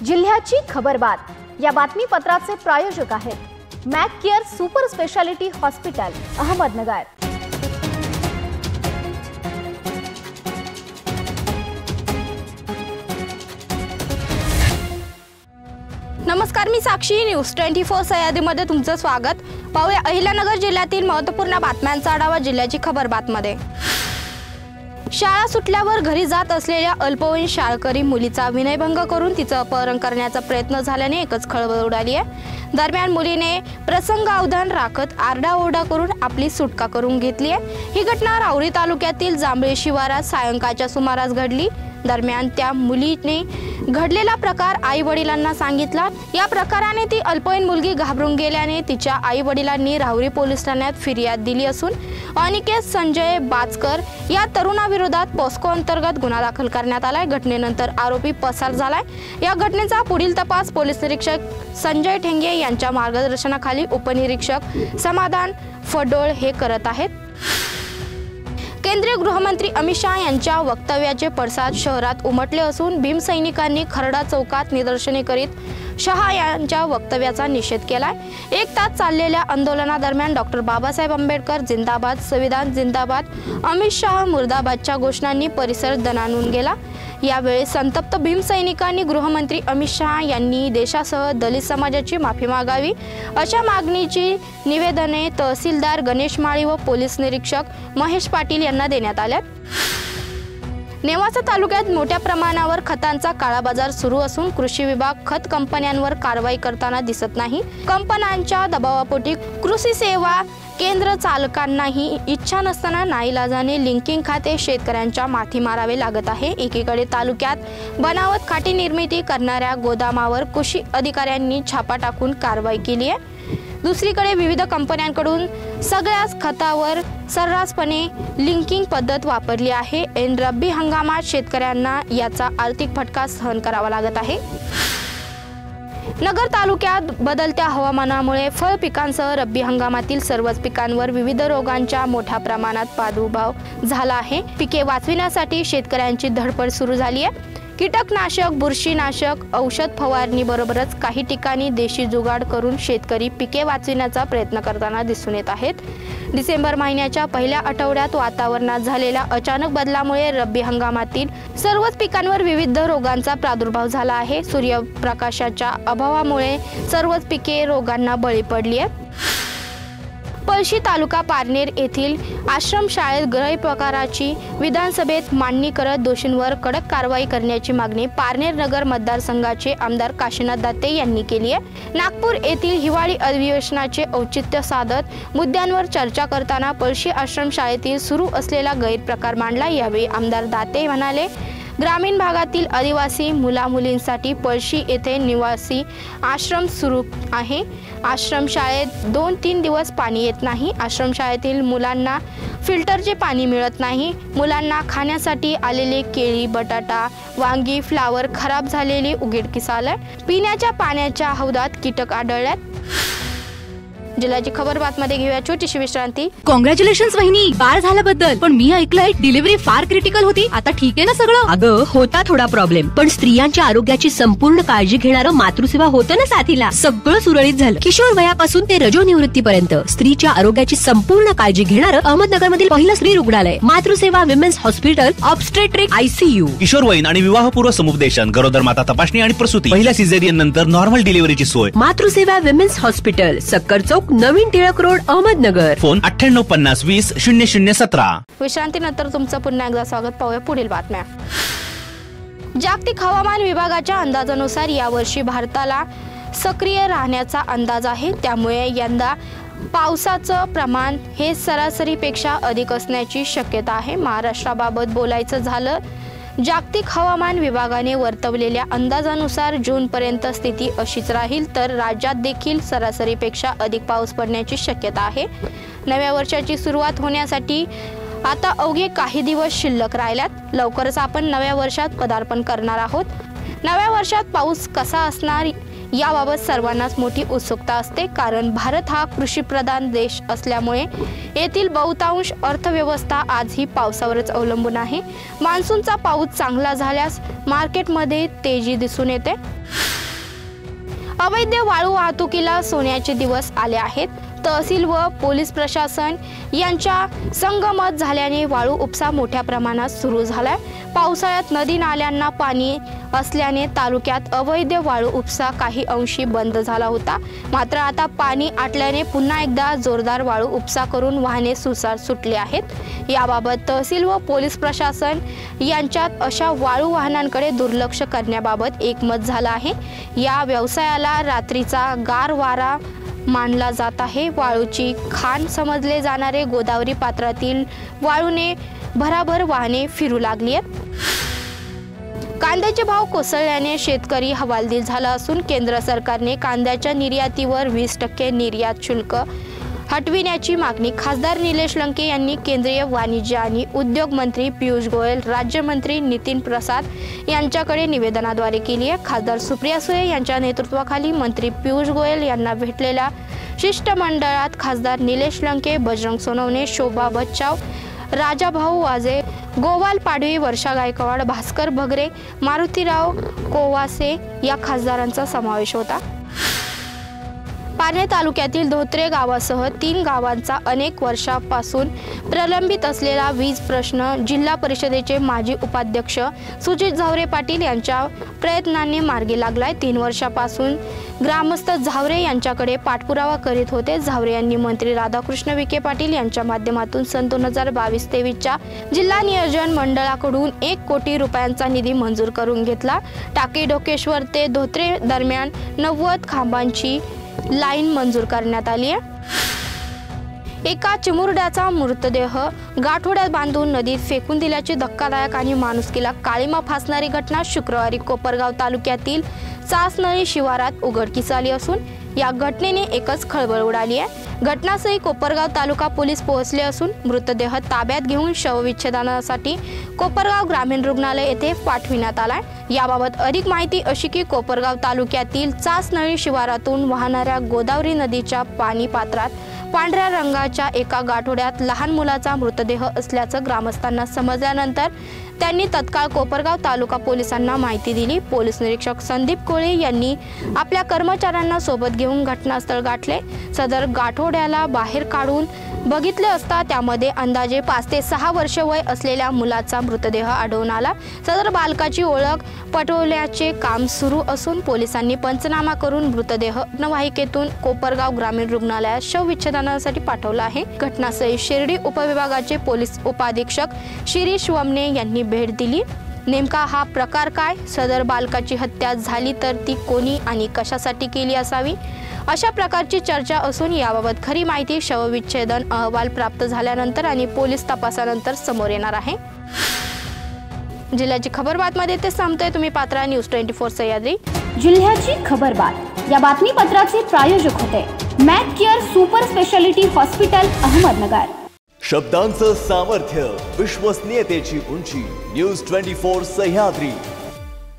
जिल्ह्याची खबरबात या बातमीपत्राचे प्रायोजक आहेत Mac care super speciality hospital Ahmednagar. नमस्कार, मी साक्षी। न्यूज 24 सह्याद्रीमध्ये तुमचं स्वागत। पाहूया अहिल्यानगर जिल्ह्यातील महत्त्वपूर्ण बातम्यांचा आढावा जिल्ह्याची खबरबातमध्ये। शाळा सुटल्यावर घरी जात असलेल्या अल्पवयीन शाळकरी मुलीचा विनयभंग करून तिचं अपहरण करण्याचा प्रयत्न झाल्याने एकच खळबळ उडाली आहे। दरम्यान मुलीने प्रसंगावधान राखत आरडाओरडा करून आपली सुटका करून घेतली आहे। ही घटना राहुरी तालुक्यातील जांभळे शिवारात सायंकाळच्या सुमारास घडली। दरम्यान त्या मुलीने घडलेला प्रकार आई वडिलांना सांगितला। या प्रकाराने ती अल्पवयीन मुलगी घाबरून गेल्याने तिच्या आई वडिलांनी राहुरी पोलीस ठाण्यात फिर्याद दिली असून अनिकेत संजय बाचकर या तरुणाविरोधात पॉस्को अंतर्गत गुन्हा दाखल करण्यात आलाय। घटनेनंतर आरोपी पसार झालाय। या घटनेचा पुढील तपास पोलीस निरीक्षक संजय ठेंगे यांच्या मार्गदर्शनाखाली उपनिरीक्षक समाधान फडोळ हे करत आहेत। केंद्रीय गृहमंत्री अमित शहा यांच्या वक्तव्याचे पडसाद शहरात उमटले असून भीमसैनिकांनी खरडा चौकात निदर्शने करीत शहा यांच्या वक्तव्याचा निषेध केलाय। एक तास चाललेल्या आंदोलनादरम्यान डॉक्टर बाबासाहेब आंबेडकर जिंदाबाद, संविधान जिंदाबाद, अमित शहा मुर्दाबादच्या घोषणांनी परिसर दणाणून गेला। यावेळी संतप्त भीमसैनिकांनी गृहमंत्री अमित शहा यांनी देशासह दलित समाजाची माफी मागावी अशा मागणीची निवेदने तहसीलदार गणेश माळी व पोलीस निरीक्षक महेश पाटील यांना देण्यात आल्या। नेवासा तालुक्यात मोठ्या प्रमाणावर खतांचा काळा बाजार सुरू असून कृषी विभाग खत कंपन्यांवर कारवाई करताना दिसत नाही। कंपन्यांच्या दबावापोटी कृषी सेवा केंद्र चालकांनाही इच्छा नसताना नाईलाजाने लिंकिंग खाते शेतकऱ्यांच्या माथी मारावे लागत आहे। एकीकडे तालुक्यात बनावट खाटी निर्मिती करणाऱ्या गोदामावर कृषी अधिकाऱ्यांनी छापा टाकून कारवाई केली आहे। दुसरीकडे विविध कंपन्यांकडून सगळ्याच खतावर सर्रासपणे लिंकिंग पद्धत वापरली आहे। रब्बी हंगामात शेतकऱ्यांना याचा आर्थिक फटका सहन करावा लागत आहे। नगर तालुक्यात बदलत्या हवामानामुळे फळ पिकांसह रब्बी हंगामातील सर्वच पिकांवर विविध रोगांच्या मोठ्या प्रमाणात प्रादुर्भाव झाला आहे। पिके वाचविण्यासाठी शेतकऱ्यांची धडपड सुरू झाली आहे। कीटकनाशक, बुरशीनाशक, औषध फवारणी बरोबरच काही ठिकाणी देशी जुगाड करून शेतकरी पिके वाचविण्याचा प्रयत्न करताना दिसून येत आहेत। डिसेंबर महिन्याच्या पहिल्या आठवड्यात वातावरणात झालेल्या अचानक बदलामुळे रब्बी हंगामातील सर्वच पिकांवर विविध रोगांचा प्रादुर्भाव झाला आहे। सूर्यप्रकाशाच्या अभावामुळे सर्वच पिके रोगांना बळी पडली आहेत। पळशी तालुका पारनेर येथील आश्रमशाळेत गैरप्रकाराची विधानसभेत मांडणी करत दोषींवर कडक कारवाई करण्याची मागणी पारनेर नगर मतदारसंघाचे आमदार काशीनाथ दाते यांनी केली आहे। नागपूर येथील हिवाळी अधिवेशनाचे औचित्य साधत मुद्द्यांवर चर्चा करताना पळशी आश्रमशाळेतील सुरू असलेला गैरप्रकार मांडला। यावेळी आमदार दाते म्हणाले, ग्रामीण भागातील आदिवासी मुलामुलींसाठी पळशी येथे निवासी आश्रम सुरू आहे। आश्रमशाळेत 2-3 दिवस पाणी येत नाही। आश्रमशाळेतील मुलांना फिल्टरचे पाणी मिळत नाही। मुलांना खाण्यासाठी आलेले केळी, बटाटा, वांगी, फ्लावर खराब झालेली उघडकीस आलंय। पिण्याच्या पाण्याच्या हौदात कीटक आढळल्यात। जिल्ह्याची खबरबातमध्ये घेऊया छोटीशी विश्रांती। कॉंग्रॅच्युलेशन्स वहिनी, बाळ झाल्याबद्दल। पण मी ऐकलंय डिलिव्हरी फार क्रिटिकल होती। आता ठीक आहे ना सगळं? अगं होता थोडा प्रॉब्लेम, पण स्त्रियांच्या आरोग्याची संपूर्ण काळजी घेणारं मातृसेवा होतं ना साथीला। सगळं सुरळीत झालं। किशोर वयापासून ते रजोनिवृत्तीपर्यंत स्त्रीच्या आरोग्याची संपूर्ण काळजी घेणारं अहमदनगर मधील पहिलं स्त्री रुग्णालय Matruseva women's hospital, obstetric ICU, किशोरवयीन आणि विवाहपूर्व समुपदेशन, गरोदर माता तपासणी आणि प्रसूती, पहिल्या सिझेरियन नंतर नॉर्मल डिलिव्हरीची सोय। मातृसेवा विमेन्स हॉस्पिटल, सक्कर चौक, नवीन टिळक रोड, अहमदनगर। फोन 9850200017। विश्रांतीनंतर तुमचं पुन्हा एकदा स्वागत। पाहूया पुढील बातम्या। जागतिक हवामान विभागाच्या अंदाजानुसार यावर्षी भारताला सक्रिय राहण्याचा अंदाज आहे। त्यामुळे यंदा पावसाचं प्रमाण हे सरासरीपेक्षा अधिक असण्याची शक्यता आहे। महाराष्ट्राबाबत बोलायचं झालं, जागतिक हवामान विभागाने वर्तवलेल्या अंदाजानुसार जूनपर्यंत स्थिती अशीच राहील तर राज्यात देखील सरासरीपेक्षा अधिक पाऊस पडण्याची शक्यता आहे। नव्या वर्षाची सुरुवात होण्यासाठी आता अवघे काही दिवस शिल्लक राहिल्यात। लवकरच आपण नव्या वर्षात पदार्पण करणार आहोत। नव्या वर्षात पाऊस कसा असणार याबाबत सर्वांनाच मोठी उत्सुकता असते, कारण भारत हा कृषीप्रधान देश असल्यामुळे येथील बहुतांश अर्थव्यवस्था आजही पावसावरच अवलंबून आहे। मान्सूनचा पाऊस चांगला झाल्यास मार्केटमध्ये तेजी दिसून येते। अवैध वाळू वाहतुकीला सोन्याचे दिवस आले आहेत. तहसील व पोलीस प्रशासन यांच्या संगमत झाल्याने वाळू उपसा मोठ्या प्रमाणात सुरू झालाय. पावसाळ्यात नदी नाल्यांना पाणी असल्याने तालुक्यात अवैध वाळू उपसा काही अंशी बंद झाला होता. मात्र आता पाणी आटल्याने पुन्हा एकदा जोरदार वाळू उपसा करून वाहने सुसाट सुटले आहेत. याबाबत तहसील व पोलीस प्रशासन यांच्यात अशा वाळू वाहनांकडे दुर्लक्ष करण्याबाबत एकमत झालं आहे. या व्यवसायाला रात्रीचा गार वारा मानला जात आहे. वाळूची खाण समजले जाणारे गोदावरी पात्रातील वाळूने भराभर वाहने फिरू लागली आहेत. कांद्याचे भाव कोसळल्याने शेतकरी हवालदिल झाला असून केंद्र सरकारने कांद्याच्या निर्यातीवर 20% निर्यात शुल्क हटविण्याची मागणी खासदार निलेश लंके यांनी केंद्रीय वाणिज्य आणि उद्योग मंत्री पियुष गोयल, राज्यमंत्री नितीन प्रसाद यांच्याकडे निवेदनाद्वारे केली आहे. खासदार सुप्रिया सुळे यांच्या नेतृत्वाखाली मंत्री पियुष गोयल यांना भेटलेल्या शिष्टमंडळात खासदार निलेश लंके, बजरंग सोनवणे, शोभा बच्चाव, राजाभाऊ वाजे, गोवाल पाडवी, वर्षा गायकवाड, भास्कर भगरे, मारुतीराव कोवासे या खासदारांचा समावेश होता. पारनेर तालुक्यातील धोत्रे गावासह 3 गावांचा अनेक वर्षापासून प्रलंबित असलेला वीज प्रश्न जिल्हा परिषदेचे माजी उपाध्यक्ष सुजित झावरे पाटील यांच्या प्रयत्नांनी मार्गी लागलाय. 3 वर्षापासून ग्रामस्थ झावरे यांच्याकडे पाठपुरावा करीत होते. झावरे यांनी मंत्री राधाकृष्ण विखे पाटील यांच्या माध्यमातून सन 2022-23च्या जिल्हा नियोजन मंडळाकडून 1 कोटी रुपयांचा निधी मंजूर करून घेतला. टाकी डोकेश्वर ते धोत्रे दरम्यान 90 खांबांची लाईन मंजूर करण्यात आली आहे. एका चिमुरड्याचा मृतदेह गाठोड्यात बांधून नदीत फेकून दिल्याची धक्कादायक आणि माणुसकीला काळीमा फासणारी घटना शुक्रवारी कोपरगाव तालुक्यातील चासनळी शिवारात उघडकीस आली असून या घटनेने एकच खळबळ उडाली आहे. घटनास्थळी कोपरगाव तालुका पोलीस पोहोचले असून मृतदेह ताब्यात घेऊन शवविच्छेदनासाठी कोपरगाव ग्रामीण रुग्णालय येथे पाठविण्यात आलाय. याबाबत अधिक माहिती अशी की कोपरगाव तालुक्यातील चासनळी शिवारातून वाहणाऱ्या गोदावरी नदीच्या पाणी पात्रात पांढऱ्या रंगाच्या एका गाठोड्यात लहान मुलाचा मृतदेह असल्याचं ग्रामस्थांना समजल्यानंतर त्यांनी तत्काळ कोपरगाव तालुका पोलिसांना माहिती दिली. पोलीस निरीक्षक संदीप कोळे यांनी आपल्या कर्मचाऱ्यांना सोबत घेऊन घटनास्थळ गाठले. सदर गाठोड्याला बाहेर काढून बघितले असता त्यामध्ये अंदाजे 5 ते 6 वर्ष वय असलेल्या मुलाचा मृतदेह आढळून आला. सदर बालकाची ओळख पटवण्याचे काम सुरू असून पोलिसांनी पंचनामा करून मृतदेह रुग्णवाहिकेतून कोपरगाव ग्रामीण रुग्णालयात शवविच्छेदनासाठी पाठवला आहे. घटनास्थळी शिर्डी उपविभागाचे पोलीस उपाधीक्षक शिरीष वमने यांनी भेट दिली. नेमका हा प्रकार काय, सदर बालकाची हत्या झाली तर ती कोणी आणि कशासाठी केली असावी अशा प्रकारची चर्चा असून याबाबत खरी माहिती शवविच्छेदन अहवाल प्राप्त झाल्यानंतर आणि पोलीस तपासानंतर समोर येणार आहे. जिल्ह्याची खबरबातमध्ये ते सांगतोय तुम्ही पात्रा न्यूज 24 सह्याद्री. जिल्ह्याची खबरबात या बातमीपत्राचे प्रायोजक होते Mac care super speciality hospital Ahmednagar. शब्दांचं सामर्थ्य, विश्वसनीयतेची उंची. न्यूज 24 सह्याद्री.